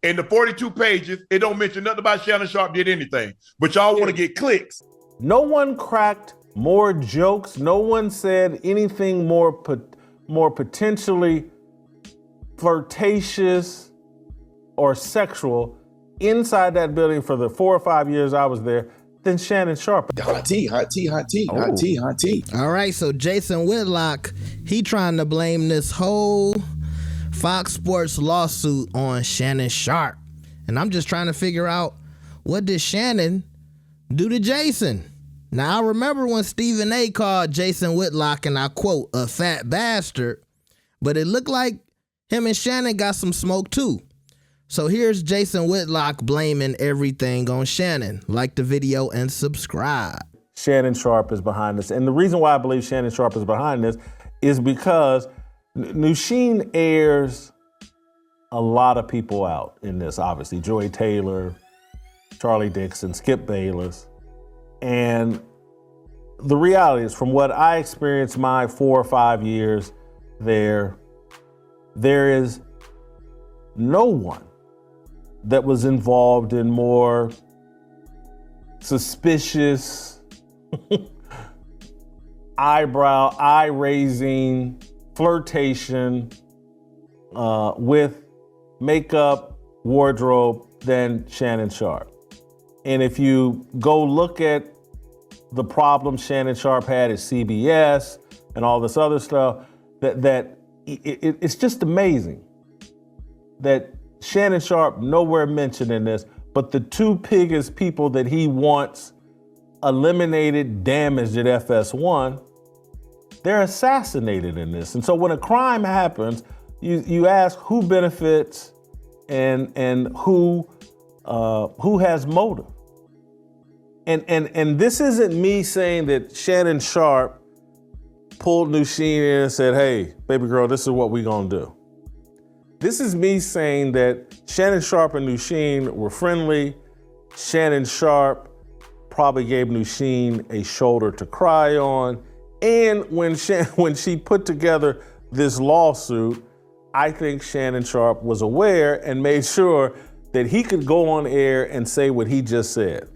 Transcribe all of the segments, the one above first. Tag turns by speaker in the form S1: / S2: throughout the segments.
S1: In the 42 pages, it don't mention nothing about Shannon Sharpe did anything. But y'all want to get clicks.
S2: No one cracked more jokes. No one said anything more potentially flirtatious or sexual inside that building for the 4 or 5 years I was there than Shannon Sharpe.
S3: Hot tea.
S4: All right, so Jason Whitlock, he trying to blame this whole Fox Sports lawsuit on Shannon Sharpe. And I'm just trying to figure out, what did Shannon do to Jason? Now, I remember when Stephen A. called Jason Whitlock, and I quote, a fat bastard, but it looked like him and Shannon got some smoke too. So here's Jason Whitlock blaming everything on Shannon. Like the video and subscribe.
S2: Shannon Sharpe is behind this. And the reason why I believe Shannon Sharpe is behind this is because Nusheen airs a lot of people out in this, obviously. Joy Taylor, Charlie Dixon, Skip Bayless. And the reality is, from what I experienced my 4 or 5 years there is no one that was involved in more suspicious, eye-raising flirtation with makeup, wardrobe than Shannon Sharpe. And if you go look at the problem Shannon Sharpe had at CBS and all this other stuff, it's just amazing that Shannon Sharpe nowhere mentioned in this, but the two biggest people that he wants eliminated, damaged at FS1, they're assassinated in this. And so when a crime happens, you ask who benefits and who has motive. And this isn't me saying that Shannon Sharpe pulled Nusheen in and said, hey, baby girl, this is what we're gonna do. This is me saying that Shannon Sharpe and Nusheen were friendly. Shannon Sharpe probably gave Nusheen a shoulder to cry on. And when she put together this lawsuit, I think Shannon Sharpe was aware and made sure that he could go on air and say what he just said.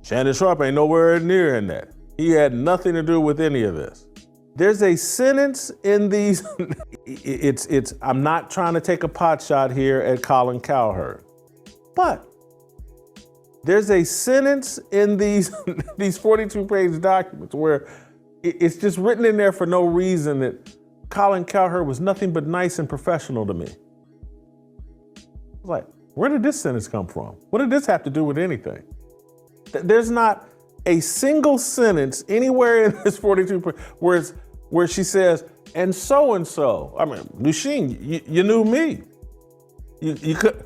S2: Shannon Sharpe ain't nowhere near in that. He had nothing to do with any of this. There's a sentence in these, I'm not trying to take a pot shot here at Colin Cowherd, but there's a sentence in these 42-page documents where it's just written in there for no reason that Colin Cowherd was nothing but nice and professional to me. Like, where did this sentence come from? What did this have to do with anything? There's not a single sentence anywhere in this 42 where she says, and so. I mean, Nusheen, you knew me. You could.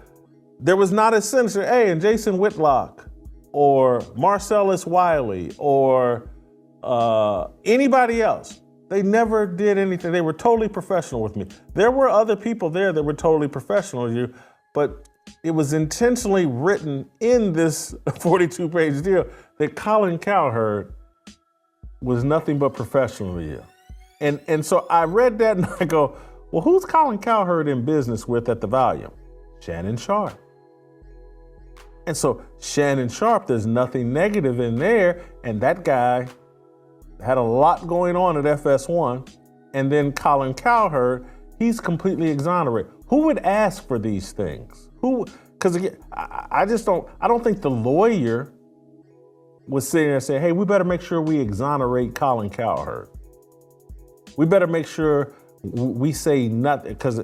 S2: There was not a sentence, hey, and Jason Whitlock or Marcellus Wiley or anybody else. They never did anything. They were totally professional with me. There were other people there that were totally professional with you, but it was intentionally written in this 42-page deal that Colin Cowherd was nothing but professional to you. And so I read that and I go, well, who's Colin Cowherd in business with at the volume? Shannon Sharpe. And so Shannon Sharpe, there's nothing negative in there, and that guy had a lot going on at FS1, and then Colin Cowherd, he's completely exonerated. Who would ask for these things? Because again, I don't think the lawyer was sitting there saying, hey, we better make sure we exonerate Colin Cowherd. We better make sure we say nothing, because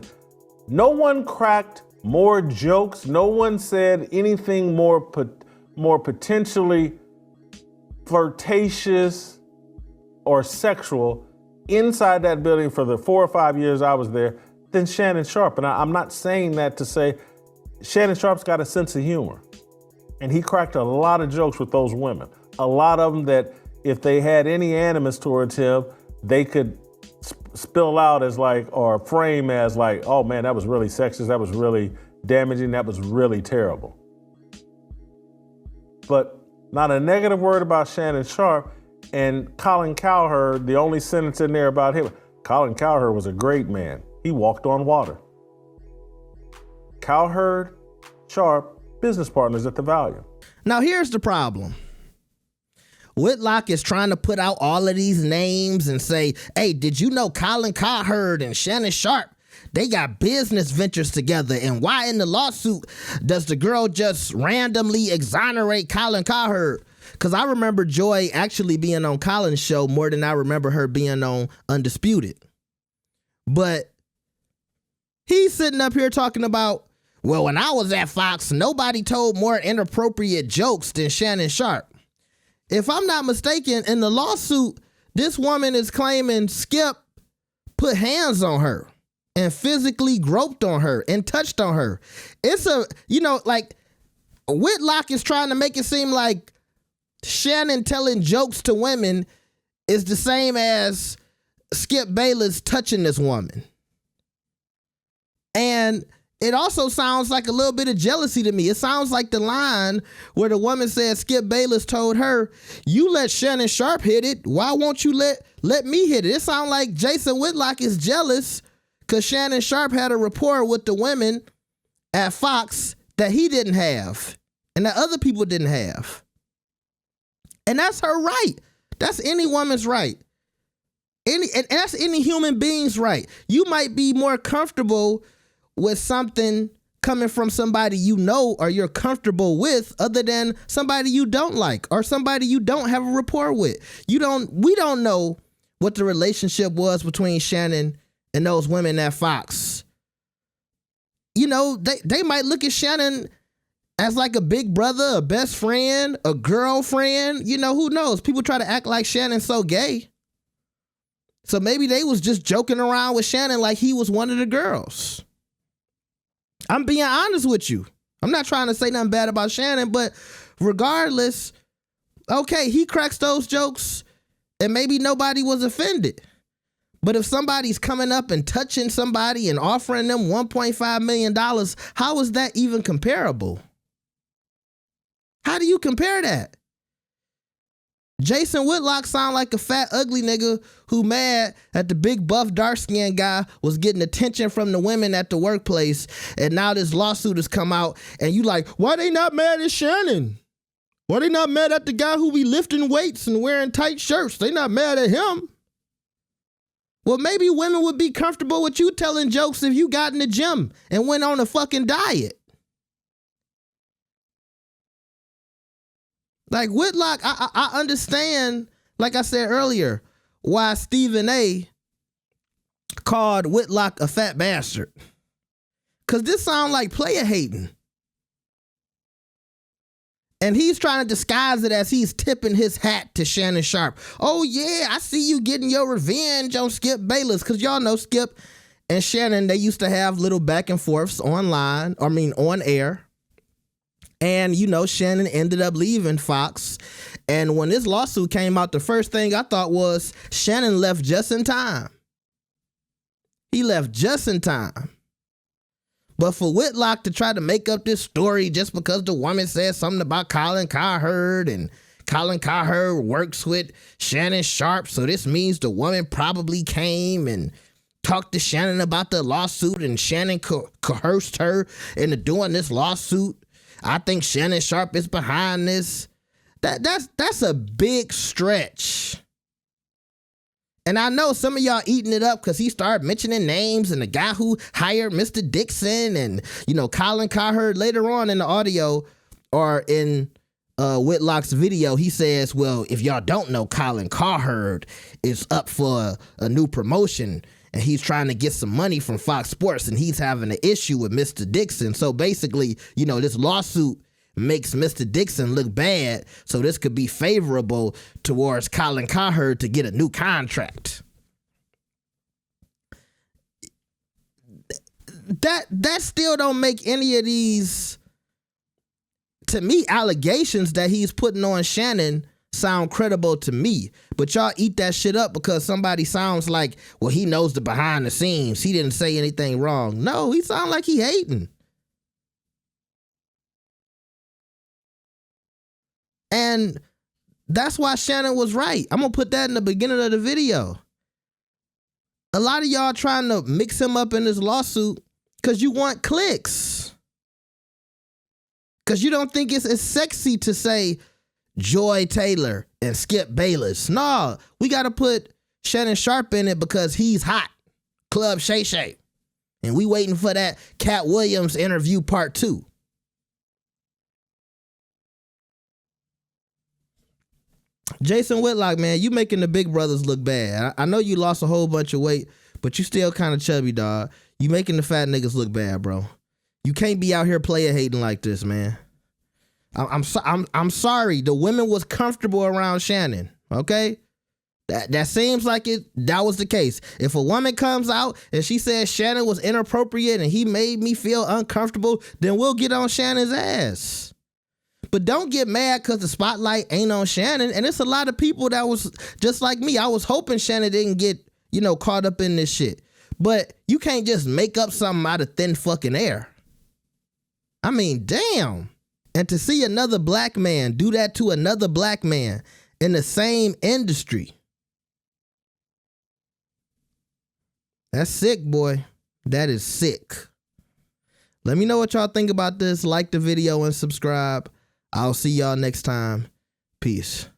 S2: no one cracked more jokes. No one said anything more potentially flirtatious or sexual inside that building for the 4 or 5 years I was there than Shannon Sharpe. And I'm not saying that to say Shannon Sharpe's got a sense of humor. And he cracked a lot of jokes with those women. A lot of them that if they had any animus towards him, they could spill out as like, or frame as like, oh man, that was really sexist, that was really damaging, that was really terrible. But not a negative word about Shannon Sharpe. And Colin Cowherd, the only sentence in there about him, Colin Cowherd was a great man. He walked on water. Cowherd Sharpe business partners at the Valiant.
S4: Now, here's the problem. Whitlock is trying to put out all of these names and say, hey, did you know Colin Cowherd and Shannon Sharpe, they got business ventures together? And why in the lawsuit does the girl just randomly exonerate Colin Cowherd? Because I remember Joy actually being on Colin's show more than I remember her being on Undisputed. But he's sitting up here talking about, well, when I was at Fox, nobody told more inappropriate jokes than Shannon Sharpe. If I'm not mistaken, in the lawsuit, this woman is claiming Skip put hands on her and physically groped on her and touched on her. It's like Whitlock is trying to make it seem like Shannon telling jokes to women is the same as Skip Bayless touching this woman. And it also sounds like a little bit of jealousy to me. It sounds like the line where the woman said Skip Bayless told her, you let Shannon Sharpe hit it. Why won't you let me hit it? It sounds like Jason Whitlock is jealous because Shannon Sharpe had a rapport with the women at Fox that he didn't have and that other people didn't have. And that's her right. That's any woman's right. And that's any human being's right. You might be more comfortable with something coming from somebody you know or you're comfortable with other than somebody you don't like or somebody you don't have a rapport with. We don't know what the relationship was between Shannon and those women at Fox. You know, they might look at Shannon as like a big brother, a best friend, a girlfriend. You know, who knows? People try to act like Shannon's so gay. So maybe they was just joking around with Shannon like he was one of the girls. I'm being honest with you. I'm not trying to say nothing bad about Shannon, but regardless, okay, he cracks those jokes and maybe nobody was offended. But if somebody's coming up and touching somebody and offering them $1.5 million, how is that even comparable? How do you compare that? Jason Whitlock sound like a fat, ugly nigga who mad at the big, buff, dark-skinned guy was getting attention from the women at the workplace, and now this lawsuit has come out, and you like, why they not mad at Shannon? Why they not mad at the guy who be lifting weights and wearing tight shirts? They not mad at him. Well, maybe women would be comfortable with you telling jokes if you got in the gym and went on a fucking diet. Like Whitlock, I understand, like I said earlier, why Stephen A. called Whitlock a fat bastard. Because this sounds like player hating. And he's trying to disguise it as he's tipping his hat to Shannon Sharpe. Oh, yeah, I see you getting your revenge on Skip Bayless. Because y'all know Skip and Shannon, they used to have little back and forths on air. And, you know, Shannon ended up leaving Fox. And when this lawsuit came out, the first thing I thought was Shannon left just in time. He left just in time. But for Whitlock to try to make up this story just because the woman said something about Colin Cowherd and Colin Cowherd works with Shannon Sharpe, so this means the woman probably came and talked to Shannon about the lawsuit and Shannon coerced her into doing this lawsuit. I think Shannon Sharpe is behind this. That's a big stretch. And I know some of y'all eating it up because he started mentioning names and the guy who hired Mr. Dixon and, you know, Colin Cowherd. Later on in the audio or in Whitlock's video, he says, well, if y'all don't know, Colin Cowherd is up for a new promotion and he's trying to get some money from Fox Sports and he's having an issue with Mr. Dixon. So basically, you know, this lawsuit makes Mr. Dixon look bad, so this could be favorable towards Colin Cowherd to get a new contract. That still don't make any of these, to me, allegations that he's putting on Shannon sound credible to me. But y'all eat that shit up because somebody sounds like, well, he knows the behind the scenes. He didn't say anything wrong. No, he sound like he hating. And that's why Shannon was right. I'm going to put that in the beginning of the video. A lot of y'all trying to mix him up in this lawsuit because you want clicks. Because you don't think it's sexy to say Joy Taylor and Skip Bayless. No, we got to put Shannon Sharpe in it because he's hot. Club Shay Shay. And we waiting for that Cat Williams interview part 2. Jason Whitlock, man, you making the big brothers look bad. I know you lost a whole bunch of weight, but you still kind of chubby, dog. You making the fat niggas look bad, bro. You can't be out here player hating like this, man. I'm sorry. The women was comfortable around Shannon. Okay, that seems like that was the case. If a woman comes out and she says Shannon was inappropriate and he made me feel uncomfortable, then we'll get on Shannon's ass. But don't get mad because the spotlight ain't on Shannon. And it's a lot of people that was just like me. I was hoping Shannon didn't get, caught up in this shit. But you can't just make up something out of thin fucking air. I mean, damn. And to see another black man do that to another black man in the same industry. That's sick, boy. That is sick. Let me know what y'all think about this. Like the video and subscribe. I'll see y'all next time. Peace.